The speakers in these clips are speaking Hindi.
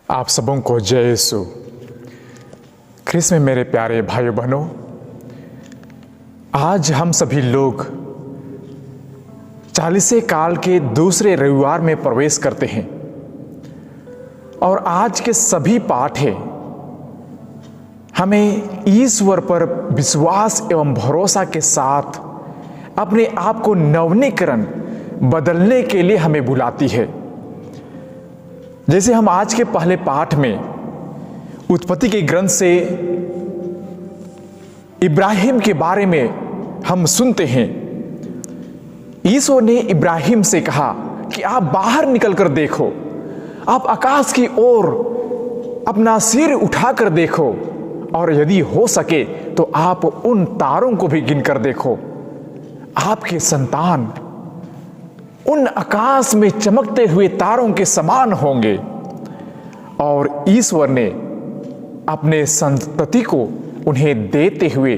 आप सबों को जय यीशु ख्रिस्त में मेरे प्यारे भाइयों बहनों। आज हम सभी लोग 40 काल के दूसरे रविवार में प्रवेश करते हैं और आज के सभी पाठ है हमें ईश्वर पर विश्वास एवं भरोसा के साथ अपने आप को नवीनीकरण बदलने के लिए हमें बुलाती है। जैसे हम आज के पहले पाठ में उत्पत्ति के ग्रंथ से इब्राहिम के बारे में हम सुनते हैं। ईश्वर ने इब्राहिम से कहा कि आप बाहर निकलकर देखो, आप आकाश की ओर अपना सिर उठाकर देखो और यदि हो सके तो आप उन तारों को भी गिनकर देखो। आपके संतान उन आकाश में चमकते हुए तारों के समान होंगे। और ईश्वर ने अपने संतति को उन्हें देते हुए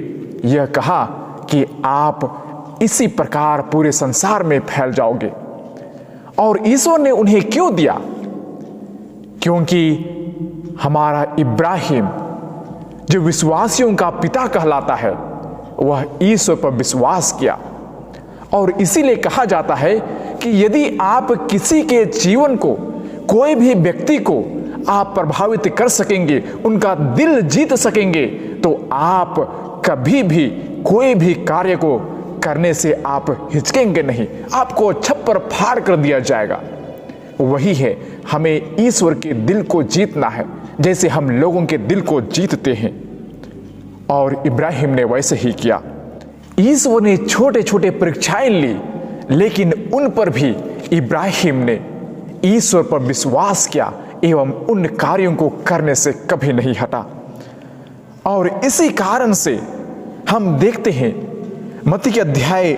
यह कहा कि आप इसी प्रकार पूरे संसार में फैल जाओगे। और ईश्वर ने उन्हें क्यों दिया? क्योंकि हमारा इब्राहिम जो विश्वासियों का पिता कहलाता है, वह ईश्वर पर विश्वास किया। और इसीलिए कहा जाता है कि यदि आप किसी के जीवन को, कोई भी व्यक्ति को आप प्रभावित कर सकेंगे, उनका दिल जीत सकेंगे, तो आप कभी भी कोई भी कार्य को करने से आप हिचकेंगे नहीं, आपको छप्पर फाड़ कर दिया जाएगा। वही है, हमें ईश्वर के दिल को जीतना है जैसे हम लोगों के दिल को जीतते हैं। और इब्राहिम ने वैसे ही किया। ईश्वर ने छोटे छोटे परीक्षाएं ली, लेकिन उन पर भी इब्राहिम ने ईश्वर पर विश्वास किया एवं उन कार्यों को करने से कभी नहीं हटा। और इसी कारण से हम देखते हैं मत्ती के अध्याय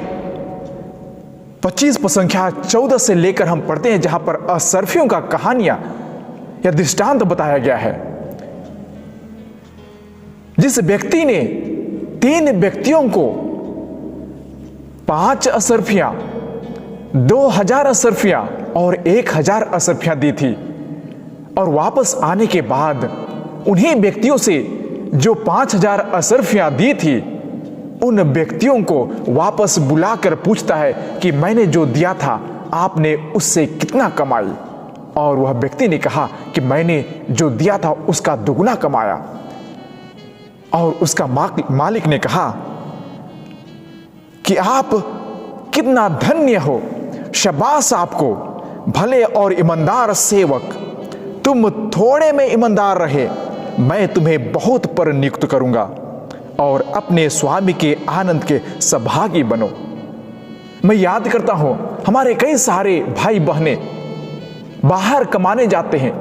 25 पर संख्या 14 से लेकर हम पढ़ते हैं, जहां पर असर्फियों का कहानियां या दृष्टांत बताया गया है। जिस व्यक्ति ने 3 व्यक्तियों को 5 असर्फियां, 2000 असर्फियां और 1000 असर्फियां दी थी, और वापस आने के बाद उन्हीं व्यक्तियों से जो 5000 असर्फियां दी थी, उन व्यक्तियों को वापस बुलाकर पूछता है कि मैंने जो दिया था आपने उससे कितना कमाई? और वह व्यक्ति ने कहा कि मैंने जो दिया था उसका दुगना कमाया। और उसका मालिक ने कहा कि आप कितना धन्य हो, शाबाश आपको, भले और ईमानदार सेवक, तुम थोड़े में ईमानदार रहे, मैं तुम्हें बहुत पर नियुक्त करूंगा और अपने स्वामी के आनंद के सहभागी बनो। मैं याद करता हूं, हमारे कई सारे भाई बहने बाहर कमाने जाते हैं,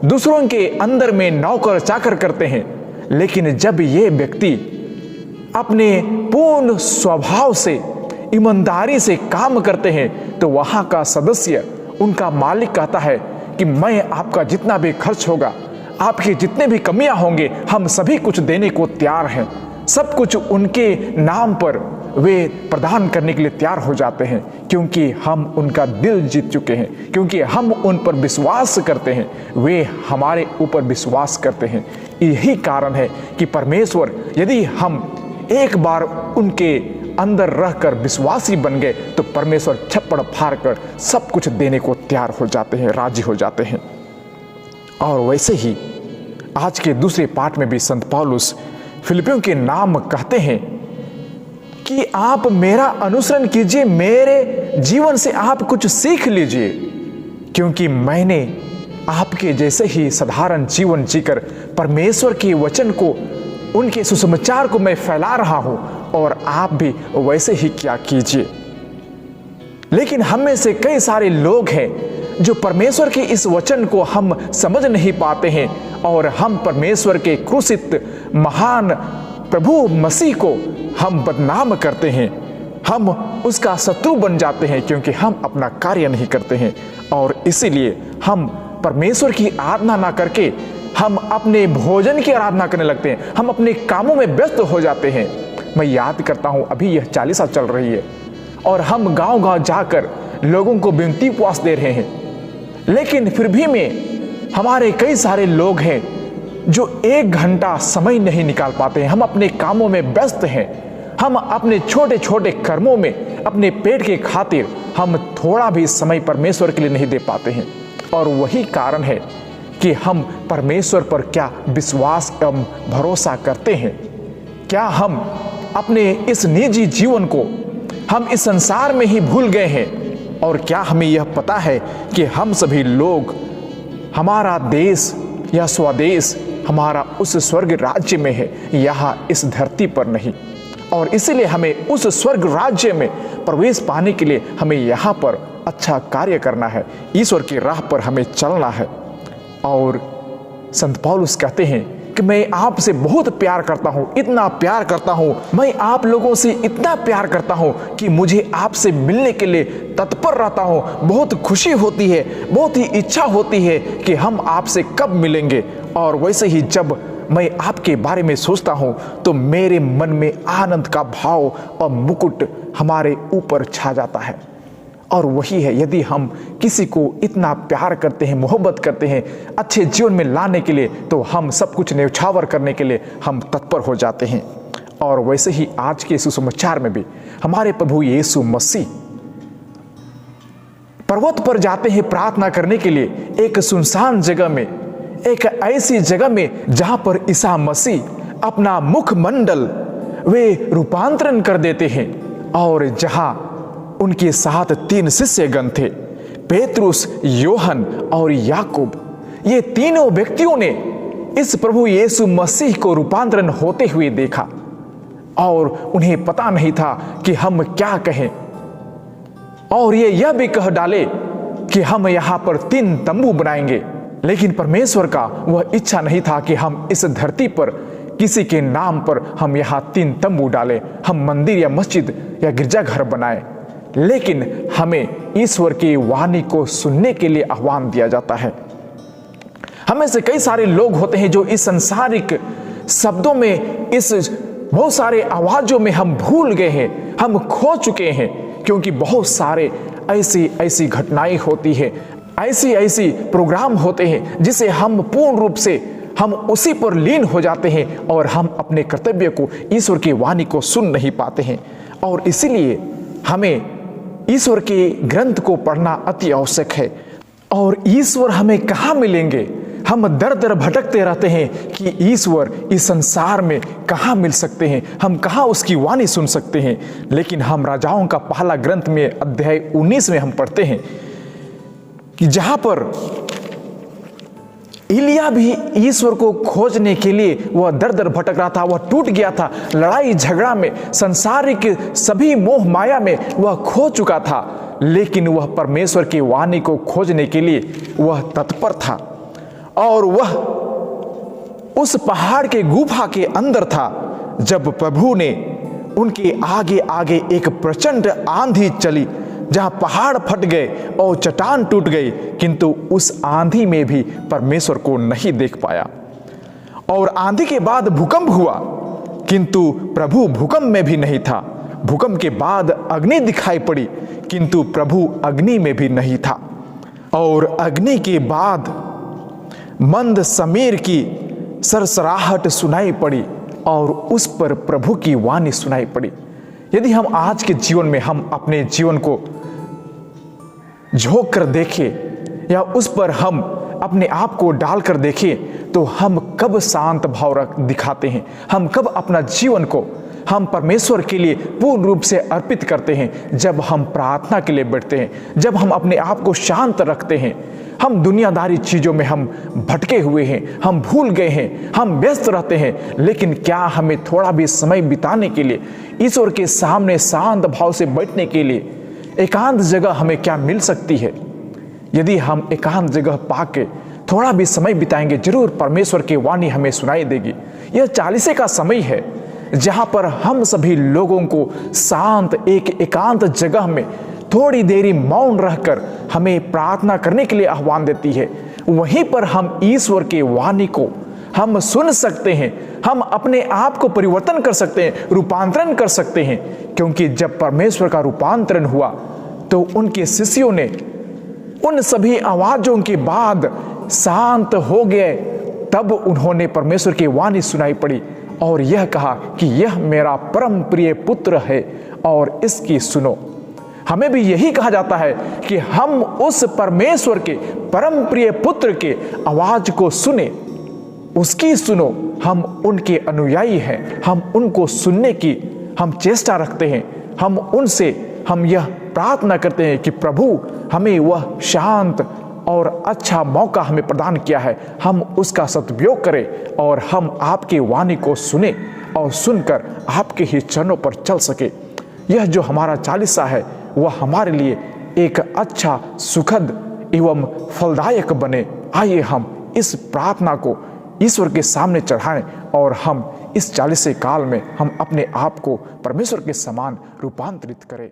दूसरों के अंदर में नौकर चाकर करते हैं, लेकिन जब ये व्यक्ति अपने पूर्ण स्वभाव से, ईमानदारी से काम करते हैं, तो वहां का सदस्य, उनका मालिक कहता है कि मैं आपका जितना भी खर्च होगा, आपके जितने भी कमियां होंगे, हम सभी कुछ देने को तैयार हैं। सब कुछ उनके नाम पर वे प्रदान करने के लिए तैयार हो जाते हैं, क्योंकि हम उनका दिल जीत चुके हैं, क्योंकि हम उन पर विश्वास करते हैं, वे हमारे ऊपर विश्वास करते हैं। यही कारण है कि परमेश्वर, यदि हम एक बार उनके अंदर रहकर विश्वासी बन गए, तो परमेश्वर छप्पड़ फाड़ कर सब कुछ देने को तैयार हो जाते हैं, राजी हो जाते हैं। और वैसे ही आज के दूसरे पाठ में भी संत पौलुस फिलिपियों के नाम कहते हैं कि आप मेरा अनुसरण कीजिए, मेरे जीवन से आप कुछ सीख लीजिए, क्योंकि मैंने आपके जैसे ही साधारण जीवन जीकर परमेश्वर के वचन को, उनके सुसमाचार को मैं फैला रहा हूं, और आप भी वैसे ही क्या कीजिए। लेकिन हम में से कई सारे लोग हैं जो परमेश्वर के इस वचन को हम समझ नहीं पाते हैं, और हम परमेश्वर के क्रूसित महान प्रभु मसीह को हम बदनाम करते हैं, हम उसका शत्रु बन जाते हैं, क्योंकि हम अपना कार्य नहीं करते हैं। और इसीलिए हम परमेश्वर की आराधना ना करके हम अपने भोजन की आराधना करने लगते हैं, हम अपने कामों में व्यस्त हो जाते हैं। मैं याद करता हूं, अभी यह 40 चल रही है और हम गांव गांव जाकर लोगों को विनती उपवास दे रहे हैं, लेकिन फिर भी मैं हमारे कई सारे लोग हैं जो 1 घंटा समय नहीं निकाल पाते हैं। हम अपने कामों में व्यस्त हैं, हम अपने छोटे छोटे कर्मों में अपने पेट के खातिर हम थोड़ा भी समय परमेश्वर के लिए नहीं दे पाते हैं। और वही कारण है कि हम परमेश्वर पर क्या विश्वास एवं भरोसा करते हैं। क्या हम अपने इस निजी जीवन को हम इस संसार में ही भूल गए हैं? और क्या हमें यह पता है कि हम सभी लोग, हमारा देश या स्वदेश हमारा उस स्वर्ग राज्य में है, यहाँ इस धरती पर नहीं। और इसीलिए हमें उस स्वर्ग राज्य में प्रवेश पाने के लिए हमें यहाँ पर अच्छा कार्य करना है, ईश्वर की राह पर हमें चलना है। और संत पौलुस कहते हैं कि मैं आपसे बहुत प्यार करता हूँ, इतना प्यार करता हूँ, मैं आप लोगों से इतना प्यार करता हूँ कि मुझे आपसे मिलने के लिए तत्पर रहता हूँ। बहुत खुशी होती है, बहुत ही इच्छा होती है कि हम आपसे कब मिलेंगे। और वैसे ही जब मैं आपके बारे में सोचता हूँ तो मेरे मन में आनंद का भाव और मुकुट हमारे ऊपर छा जाता है। और वही है, यदि हम किसी को इतना प्यार करते हैं, मोहब्बत करते हैं अच्छे जीवन में लाने के लिए, तो हम सब कुछ न्यौछावर करने के लिए हम तत्पर हो जाते हैं। और वैसे ही आज के सुसमाचार में भी हमारे प्रभु यीशु मसीह पर्वत पर जाते हैं प्रार्थना करने के लिए, एक सुनसान जगह में, एक ऐसी जगह में जहां पर ईसा मसीह अपना मुखमंडल वे रूपांतरण कर देते हैं। और जहां उनके साथ 3 शिष्यगण थे, पेतरुस, योहन और याकूब। ये तीनों व्यक्तियों ने इस प्रभु यीशु मसीह को रूपांतरण होते हुए देखा और उन्हें पता नहीं था कि हम क्या कहें। और ये यह भी कह डाले कि हम यहाँ पर 3 तंबू बनाएंगे। लेकिन परमेश्वर का वह इच्छा नहीं था कि हम इस धरती पर किसी के नाम पर हम यहाँ 3 तंबू डालें, हम मंदिर या मस्जिद या गिरजाघर बनाएं। लेकिन हमें ईश्वर की वाणी को सुनने के लिए आह्वान दिया जाता है। हमें से कई सारे लोग होते हैं जो इस सांसारिक शब्दों में, इस बहुत सारे आवाजों में हम भूल गए हैं, हम खो चुके हैं। क्योंकि बहुत सारे ऐसी घटनाएं होती है, ऐसी प्रोग्राम होते हैं जिसे हम पूर्ण रूप से हम उसी पर लीन हो जाते हैं और हम अपने कर्तव्य को, ईश्वर की वाणी को सुन नहीं पाते हैं। और इसीलिए हमें ईश्वर के ग्रंथ को पढ़ना अति आवश्यक है। और ईश्वर हमें कहाँ मिलेंगे? हम दर दर भटकते रहते हैं कि ईश्वर इस संसार में कहाँ मिल सकते हैं, हम कहाँ उसकी वाणी सुन सकते हैं। लेकिन हम राजाओं का पहला ग्रंथ में अध्याय 19 में हम पढ़ते हैं कि जहाँ पर इलिया भी ईश्वर को खोजने के लिए वह दर दर भटक रहा था, वह टूट गया था, लड़ाई झगड़ा में, संसारिक सभी मोह माया में वह खो चुका था। लेकिन वह परमेश्वर की वाणी को खोजने के लिए वह तत्पर था। और वह उस पहाड़ के गुफा के अंदर था जब प्रभु ने उनके आगे आगे एक प्रचंड आंधी चली, जहां पहाड़ फट गए और चट्टान टूट गई, किंतु उस आंधी में भी परमेश्वर को नहीं देख पाया। और आंधी के बाद भूकंप हुआ, किंतु प्रभु भूकंप में भी नहीं था। भूकंप के बाद अग्नि दिखाई पड़ी, किंतु प्रभु अग्नि में भी नहीं था। और अग्नि के बाद मंद समीर की सरसराहट सुनाई पड़ी और उस पर प्रभु की वाणी सुनाई पड़ी। यदि हम आज के जीवन में हम अपने जीवन को झोंक कर देखें या उस पर हम अपने आप को डालकर देखें, तो हम कब शांत भाव दिखाते हैं, हम कब अपना जीवन को हम परमेश्वर के लिए पूर्ण रूप से अर्पित करते हैं? जब हम प्रार्थना के लिए बैठते हैं, जब हम अपने आप को शांत रखते हैं। हम दुनियादारी चीज़ों में हम भटके हुए हैं, हम भूल गए हैं, हम व्यस्त रहते हैं। लेकिन क्या हमें थोड़ा भी समय बिताने के लिए, ईश्वर के सामने शांत भाव से बैठने के लिए एकांत जगह हमें क्या मिल सकती है? यदि हम एकांत जगह पाके थोड़ा भी समय बिताएंगे, जरूर परमेश्वर की वाणी हमें सुनाई देगी। यह 40 का समय है जहां पर हम सभी लोगों को शांत एक एकांत जगह में थोड़ी देरी मौन रहकर हमें प्रार्थना करने के लिए आह्वान देती है। वहीं पर हम ईश्वर के वाणी को हम सुन सकते हैं, हम अपने आप को परिवर्तन कर सकते हैं, रूपांतरण कर सकते हैं। क्योंकि जब परमेश्वर का रूपांतरण हुआ तो उनके शिष्यों ने उन सभी आवाजों के बाद शांत हो गए, तब उन्होंने परमेश्वर की वाणी सुनाई पड़ी और यह कहा कि यह मेरा परम प्रिय पुत्र है और इसकी सुनो। हमें भी यही कहा जाता है कि हम उस परमेश्वर के परम प्रिय पुत्र के आवाज को सुने, उसकी सुनो। हम उनके अनुयायी हैं, हम उनको सुनने की हम चेष्टा रखते हैं। हम यह प्रार्थना करते हैं कि प्रभु हमें वह शांत और अच्छा मौका हमें प्रदान किया है, हम उसका सदुपयोग करें और हम आपकी वाणी को सुने और सुनकर आपके ही चरणों पर चल सके। यह जो हमारा चालीसा है वह हमारे लिए एक अच्छा, सुखद एवं फलदायक बने। आइए हम इस प्रार्थना को ईश्वर के सामने चढ़ाएं और हम इस 40 काल में हम अपने आप को परमेश्वर के समान रूपांतरित करें।